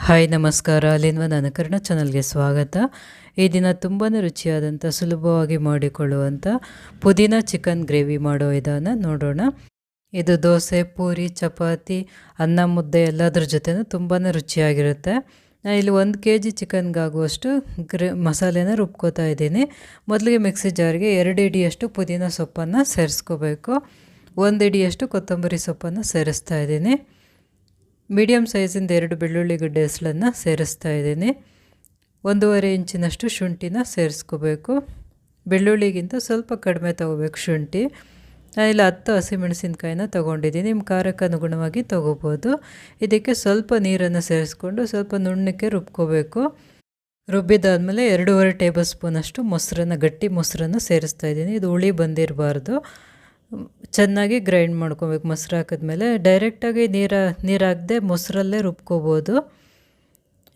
Hi ನಮಸ್ಕಾರ. ಅಲ್ಲಿಂದ ನನ್ನ ಕನ್ನಡ ಚಾನಲ್ಗೆ ಸ್ವಾಗತ. ಈ ದಿನ ತುಂಬಾ ರುಚಿಯಾದಂಥ ಸುಲಭವಾಗಿ ಮಾಡಿಕೊಳ್ಳುವಂಥ ಪುದೀನ ಚಿಕನ್ ಗ್ರೇವಿ ಮಾಡೋ ವಿಧಾನ ನೋಡೋಣ. ಇದು ದೋಸೆ, ಪೂರಿ, ಚಪಾತಿ, ಅನ್ನ, ಮುದ್ದೆ ಎಲ್ಲದ್ರ ಜೊತೆನೂ ತುಂಬಾ ರುಚಿಯಾಗಿರುತ್ತೆ. ನಾನು ಇಲ್ಲಿ 1 kg ಚಿಕನ್ಗಾಗುವಷ್ಟು ಮಸಾಲೆನ ರುಬ್ಕೋತಾ ಇದ್ದೀನಿ. ಮೊದಲಿಗೆ ಮಿಕ್ಸಿ ಜಾರ್ಗೆ 2 ಹಿಡಿಯಷ್ಟು ಪುದೀನ ಸೊಪ್ಪನ್ನು ಸೇರಿಸ್ಕೋಬೇಕು. 1 ಹಿಡಿಯಷ್ಟು ಕೊತ್ತಂಬರಿ ಸೊಪ್ಪನ್ನು ಸೇರಿಸ್ತಾ ಇದ್ದೀನಿ. ಮೀಡಿಯಮ್ ಸೈಜಿಂದ 2 ಬೆಳ್ಳುಳ್ಳಿ ಗಡ್ಡೆ ಹೆಸಳನ್ನು ಸೇರಿಸ್ತಾ ಇದ್ದೀನಿ. 1.5 ಇಂಚಿನಷ್ಟು ಶುಂಠಿನ ಸೇರಿಸ್ಕೋಬೇಕು. ಬೆಳ್ಳುಳ್ಳಿಗಿಂತ ಸ್ವಲ್ಪ ಕಡಿಮೆ ತೊಗೋಬೇಕು ಶುಂಠಿ. ನಾನಿಲ್ಲಿ 10 ಹಸಿಮೆಣಸಿನ್ಕಾಯಿನ ತೊಗೊಂಡಿದ್ದೀನಿ. ನಿಮ್ಮ ಖಾರಕ್ಕೆ ಅನುಗುಣವಾಗಿ ತೊಗೋಬೋದು. ಇದಕ್ಕೆ ಸ್ವಲ್ಪ ನೀರನ್ನು ಸೇರಿಸ್ಕೊಂಡು ಸ್ವಲ್ಪ ನುಣ್ಣಕ್ಕೆ ರುಬ್ಕೋಬೇಕು. ರುಬ್ಬಿದಾದಮೇಲೆ 2.5 ಟೇಬಲ್ ಸ್ಪೂನಷ್ಟು ಮೊಸರನ್ನು, ಗಟ್ಟಿ ಮೊಸರನ್ನು ಸೇರಿಸ್ತಾ ಇದ್ದೀನಿ. ಇದು ಹುಳಿ ಬಂದಿರಬಾರ್ದು. ಚೆನ್ನಾಗಿ ಗ್ರೈಂಡ್ ಮಾಡ್ಕೋಬೇಕು. ಮೊಸರು ಹಾಕಿದ್ಮೇಲೆ ಡೈರೆಕ್ಟಾಗಿ ನೀರು ಹಾಕದೆ ಮೊಸರಲ್ಲೇ ರುಬ್ಕೋಬೋದು.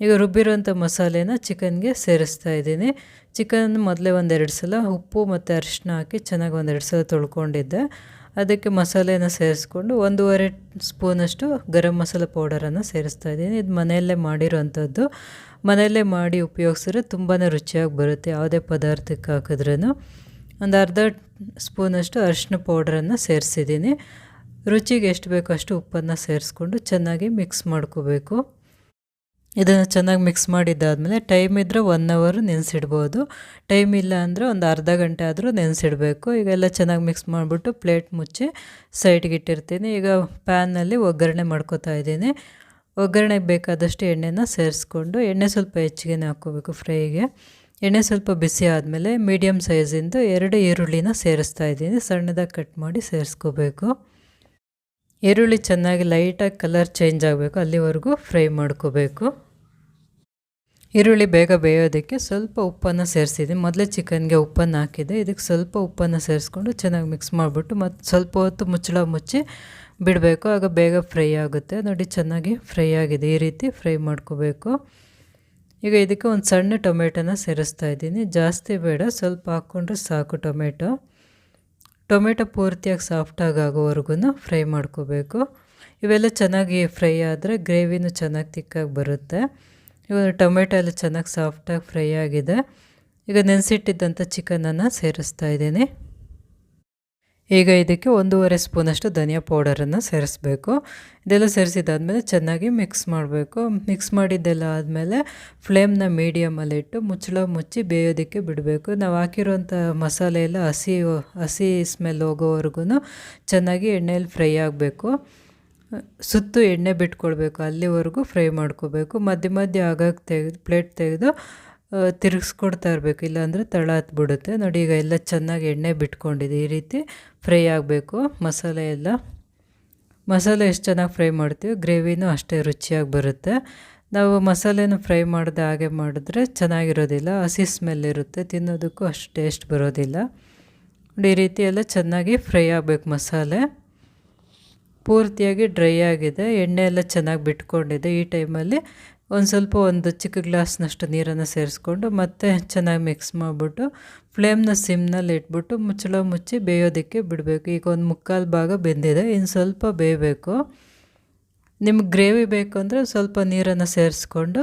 ಈಗ ರುಬ್ಬಿರೋಂಥ ಮಸಾಲೆನ ಚಿಕನ್ಗೆ ಸೇರಿಸ್ತಾ ಇದ್ದೀನಿ. ಚಿಕನ್ ಮೊದಲೇ 1-2 ಸಲ ಉಪ್ಪು ಮತ್ತು ಅರಿಶಿನ ಹಾಕಿ ಚೆನ್ನಾಗಿ 1-2 ಸಲ ತೊಳ್ಕೊಂಡಿದ್ದೆ. ಅದಕ್ಕೆ ಮಸಾಲೆನ ಸೇರಿಸ್ಕೊಂಡು 1.5 ಸ್ಪೂನಷ್ಟು ಗರಂ ಮಸಾಲ ಪೌಡರನ್ನು ಸೇರಿಸ್ತಾ ಇದ್ದೀನಿ. ಇದು ಮನೆಯಲ್ಲೇ ಮಾಡಿರೋವಂಥದ್ದು. ಮನೆಯಲ್ಲೇ ಮಾಡಿ ಉಪಯೋಗಿಸಿದ್ರೆ ತುಂಬಾ ರುಚಿಯಾಗಿ ಬರುತ್ತೆ. ಯಾವುದೇ ಪದಾರ್ಥಕ್ಕೆ ಹಾಕಿದ್ರೂ. ಒಂದು ಅರ್ಧ ಸ್ಪೂನಷ್ಟು ಅರಿಶಿನ ಪೌಡ್ರನ್ನು ಸೇರಿಸಿದ್ದೀನಿ. ರುಚಿಗೆ ಎಷ್ಟು ಬೇಕೋ ಅಷ್ಟು ಉಪ್ಪನ್ನು ಸೇರಿಸ್ಕೊಂಡು ಚೆನ್ನಾಗಿ ಮಿಕ್ಸ್ ಮಾಡ್ಕೋಬೇಕು. ಇದನ್ನು ಚೆನ್ನಾಗಿ ಮಿಕ್ಸ್ ಮಾಡಿದ್ದಾದಮೇಲೆ ಟೈಮ್ ಇದ್ದರೆ 1 ಅವರ್ ನೆನೆಸಿಡ್ಬೋದು. ಟೈಮ್ ಇಲ್ಲ ಅಂದರೆ ಒಂದು ಅರ್ಧ ಗಂಟೆ ಆದರೂ ನೆನೆಸಿಡಬೇಕು. ಈಗೆಲ್ಲ ಚೆನ್ನಾಗಿ ಮಿಕ್ಸ್ ಮಾಡಿಬಿಟ್ಟು ಪ್ಲೇಟ್ ಮುಚ್ಚಿ ಸೈಡ್ಗೆ ಇಟ್ಟಿರ್ತೀನಿ. ಈಗ ಪ್ಯಾನ್ನಲ್ಲಿ ಒಗ್ಗರಣೆ ಮಾಡ್ಕೋತಾ ಇದ್ದೀನಿ. ಒಗ್ಗರಣೆಗೆ ಬೇಕಾದಷ್ಟು ಎಣ್ಣೆನ ಸೇರಿಸ್ಕೊಂಡು, ಎಣ್ಣೆ ಸ್ವಲ್ಪ ಹೆಚ್ಚಿಗೆ ಹಾಕ್ಕೋಬೇಕು ಫ್ರೈಗೆ. ಎಣ್ಣೆ ಸ್ವಲ್ಪ ಬಿಸಿ ಆದಮೇಲೆ ಮೀಡಿಯಮ್ ಸೈಜಿಂದ 2 ಈರುಳ್ಳಿನ ಸೇರಿಸ್ತಾ ಇದ್ದೀನಿ. ಸಣ್ಣದಾಗಿ ಕಟ್ ಮಾಡಿ ಸೇರಿಸ್ಕೋಬೇಕು. ಈರುಳ್ಳಿ ಚೆನ್ನಾಗಿ ಲೈಟಾಗಿ ಕಲರ್ ಚೇಂಜ್ ಆಗಬೇಕು, ಅಲ್ಲಿವರೆಗೂ ಫ್ರೈ ಮಾಡ್ಕೋಬೇಕು. ಈರುಳ್ಳಿ ಬೇಗ ಬೇಯೋದಕ್ಕೆ ಸ್ವಲ್ಪ ಉಪ್ಪನ್ನು ಸೇರಿಸಿದ್ದೀನಿ. ಮೊದಲೇ ಚಿಕನ್ಗೆ ಉಪ್ಪನ್ನು ಹಾಕಿದ್ದೆ. ಇದಕ್ಕೆ ಸ್ವಲ್ಪ ಉಪ್ಪನ್ನು ಸೇರಿಸ್ಕೊಂಡು ಚೆನ್ನಾಗಿ ಮಿಕ್ಸ್ ಮಾಡಿಬಿಟ್ಟು ಮತ್ತು ಸ್ವಲ್ಪ ಹೊತ್ತು ಮುಚ್ಚಳ ಮುಚ್ಚಿ ಬಿಡಬೇಕು. ಆಗ ಬೇಗ ಫ್ರೈ ಆಗುತ್ತೆ. ನೋಡಿ, ಚೆನ್ನಾಗಿ ಫ್ರೈ ಆಗಿದೆ. ಈ ರೀತಿ ಫ್ರೈ ಮಾಡ್ಕೋಬೇಕು. ಈಗ ಇದಕ್ಕೆ ಒಂದು ಸಣ್ಣ ಟೊಮೆಟೊನ ಸೇರಿಸ್ತಾ ಇದ್ದೀನಿ. ಜಾಸ್ತಿ ಬೇಡ, ಸ್ವಲ್ಪ ಹಾಕ್ಕೊಂಡ್ರೆ ಸಾಕು. ಟೊಮೆಟೊ ಪೂರ್ತಿಯಾಗಿ ಸಾಫ್ಟಾಗಿ ಆಗೋವರೆಗೂ ಫ್ರೈ ಮಾಡ್ಕೋಬೇಕು. ಇವೆಲ್ಲ ಚೆನ್ನಾಗಿ ಫ್ರೈ ಆದರೆ ಗ್ರೇವಿನೂ ಚೆನ್ನಾಗಿ ತಿಕ್ಕಾಗಿ ಬರುತ್ತೆ. ಇವಾಗ ಟೊಮೆಟೊ ಎಲ್ಲ ಚೆನ್ನಾಗಿ ಸಾಫ್ಟಾಗಿ ಫ್ರೈ ಆಗಿದೆ. ಈಗ ನೆನೆಸಿಟ್ಟಿದ್ದಂಥ ಚಿಕನನ್ನು ಸೇರಿಸ್ತಾ ಇದ್ದೀನಿ. ಈಗ ಇದಕ್ಕೆ 1.5 ಸ್ಪೂನಷ್ಟು ಧನಿಯಾ ಪೌಡರನ್ನು ಸೇರಿಸ್ಬೇಕು. ಇದೆಲ್ಲ ಸೇರಿಸಿದಾದ್ಮೇಲೆ ಚೆನ್ನಾಗಿ ಮಿಕ್ಸ್ ಮಾಡಬೇಕು. ಮಿಕ್ಸ್ ಮಾಡಿದ್ದೆಲ್ಲ ಆದಮೇಲೆ ಫ್ಲೇಮ್ನ ಮೀಡಿಯಮಲ್ಲಿಟ್ಟು ಮುಚ್ಚಳ ಮುಚ್ಚಿ ಬೇಯೋದಕ್ಕೆ ಬಿಡಬೇಕು. ನಾವು ಹಾಕಿರೋಂಥ ಮಸಾಲೆ ಎಲ್ಲ ಹಸಿ ಸ್ಮೆಲ್ ಹೋಗೋವರೆಗೂ ಚೆನ್ನಾಗಿ ಎಣ್ಣೆಯಲ್ಲಿ ಫ್ರೈ ಆಗಬೇಕು. ಸುತ್ತು ಎಣ್ಣೆ ಬಿಟ್ಕೊಳ್ಬೇಕು, ಅಲ್ಲಿವರೆಗೂ ಫ್ರೈ ಮಾಡ್ಕೋಬೇಕು. ಮಧ್ಯೆ ಮಧ್ಯೆ ಆಗಾಗ ಪ್ಲೇಟ್ ತೆಗೆದು ತಿರುಗಿಸ್ಕೊಡ್ತಾ ಇರಬೇಕು, ಇಲ್ಲಾಂದರೆ ತಳ ಹತ್ಬಿಡುತ್ತೆ. ನೋಡಿ, ಈಗ ಎಲ್ಲ ಚೆನ್ನಾಗಿ ಎಣ್ಣೆ ಬಿಟ್ಕೊಂಡಿದೆ. ಈ ರೀತಿ ಫ್ರೈ ಆಗಬೇಕು ಮಸಾಲೆ ಎಲ್ಲ. ಮಸಾಲೆ ಎಷ್ಟು ಚೆನ್ನಾಗಿ ಫ್ರೈ ಮಾಡ್ತೀವಿ, ಗ್ರೇವಿನೂ ಅಷ್ಟೇ ರುಚಿಯಾಗಿ ಬರುತ್ತೆ. ನಾವು ಮಸಾಲೆನ ಫ್ರೈ ಮಾಡಿದೆ ಹಾಗೆ ಮಾಡಿದ್ರೆ ಚೆನ್ನಾಗಿರೋದಿಲ್ಲ, ಹಸಿ ಸ್ಮೆಲ್ ಇರುತ್ತೆ, ತಿನ್ನೋದಕ್ಕೂ ಅಷ್ಟು ಟೇಸ್ಟ್ ಬರೋದಿಲ್ಲ. ನೋಡಿ, ಈ ರೀತಿ ಎಲ್ಲ ಚೆನ್ನಾಗಿ ಫ್ರೈ ಆಗಬೇಕು. ಮಸಾಲೆ ಪೂರ್ತಿಯಾಗಿ ಡ್ರೈ ಆಗಿದೆ, ಎಣ್ಣೆ ಎಲ್ಲ ಚೆನ್ನಾಗಿ ಬಿಟ್ಕೊಂಡಿದೆ. ಈ ಟೈಮಲ್ಲಿ ಒಂದು ಚಿಕ್ಕ ಗ್ಲಾಸ್ನಷ್ಟು ನೀರನ್ನು ಸೇರಿಸ್ಕೊಂಡು ಮತ್ತೆ ಚೆನ್ನಾಗಿ ಮಿಕ್ಸ್ ಮಾಡಿಬಿಟ್ಟು ಫ್ಲೇಮ್ನ ಸಿಮ್ನಲ್ಲಿ ಇಟ್ಬಿಟ್ಟು ಮುಚ್ಚಳ ಮುಚ್ಚಿ ಬೇಯೋದಕ್ಕೆ ಬಿಡಬೇಕು. ಈಗ 1/4 ಭಾಗ ಬೆಂದಿದೆ, ಇನ್ನು ಸ್ವಲ್ಪ ಬೇಯಬೇಕು. ನಿಮ್ಗೆ ಗ್ರೇವಿ ಬೇಕು ಅಂದರೆ ಸ್ವಲ್ಪ ನೀರನ್ನು ಸೇರಿಸ್ಕೊಂಡು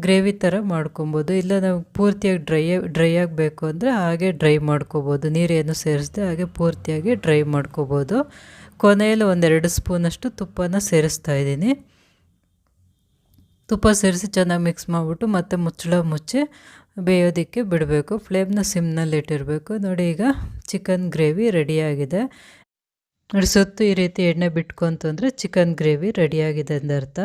ಗ್ರೇವಿ ಥರ ಮಾಡ್ಕೊಬೋದು. ಇಲ್ಲ ನಾವು ಪೂರ್ತಿಯಾಗಿ ಡ್ರೈ ಆಗಬೇಕು ಅಂದರೆ ಹಾಗೆ ಡ್ರೈ ಮಾಡ್ಕೋಬೋದು. ನೀರೇನು ಸೇರಿಸದೆ ಹಾಗೆ ಪೂರ್ತಿಯಾಗಿ ಡ್ರೈ ಮಾಡ್ಕೋಬೋದು. ಕೊನೆಯಲ್ಲಿ 1-2 ಸ್ಪೂನಷ್ಟು ತುಪ್ಪನ ಸೇರಿಸ್ತಾ ಇದ್ದೀನಿ. ತುಪ್ಪ ಸೇರಿಸಿ ಚೆನ್ನಾಗಿ ಮಿಕ್ಸ್ ಮಾಡಿಬಿಟ್ಟು ಮತ್ತೆ ಮುಚ್ಚಳ ಮುಚ್ಚಿ ಬೇಯೋದಕ್ಕೆ ಬಿಡಬೇಕು. ಫ್ಲೇಮ್ನ ಸಿಮ್ನಲ್ಲಿ ಇಟ್ಟಿರಬೇಕು. ನೋಡಿ, ಈಗ ಚಿಕನ್ ಗ್ರೇವಿ ರೆಡಿಯಾಗಿದೆ. ನೋಡಿ, ಸುತ್ತು ಈ ರೀತಿ ಎಣ್ಣೆ ಬಿಟ್ಕೊಂತಂದರೆ ಚಿಕನ್ ಗ್ರೇವಿ ರೆಡಿಯಾಗಿದೆ ಅಂದರ್ಥ.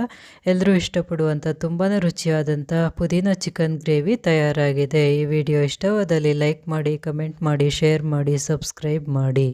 ಎಲ್ಲರೂ ಇಷ್ಟಪಡುವಂಥ ತುಂಬಾ ರುಚಿಯಾದಂಥ ಪುದೀನ ಚಿಕನ್ ಗ್ರೇವಿ ತಯಾರಾಗಿದೆ. ಈ ವಿಡಿಯೋ ಇಷ್ಟವಾದಲ್ಲಿ ಲೈಕ್ ಮಾಡಿ, ಕಮೆಂಟ್ ಮಾಡಿ, ಶೇರ್ ಮಾಡಿ, ಸಬ್ಸ್ಕ್ರೈಬ್ ಮಾಡಿ.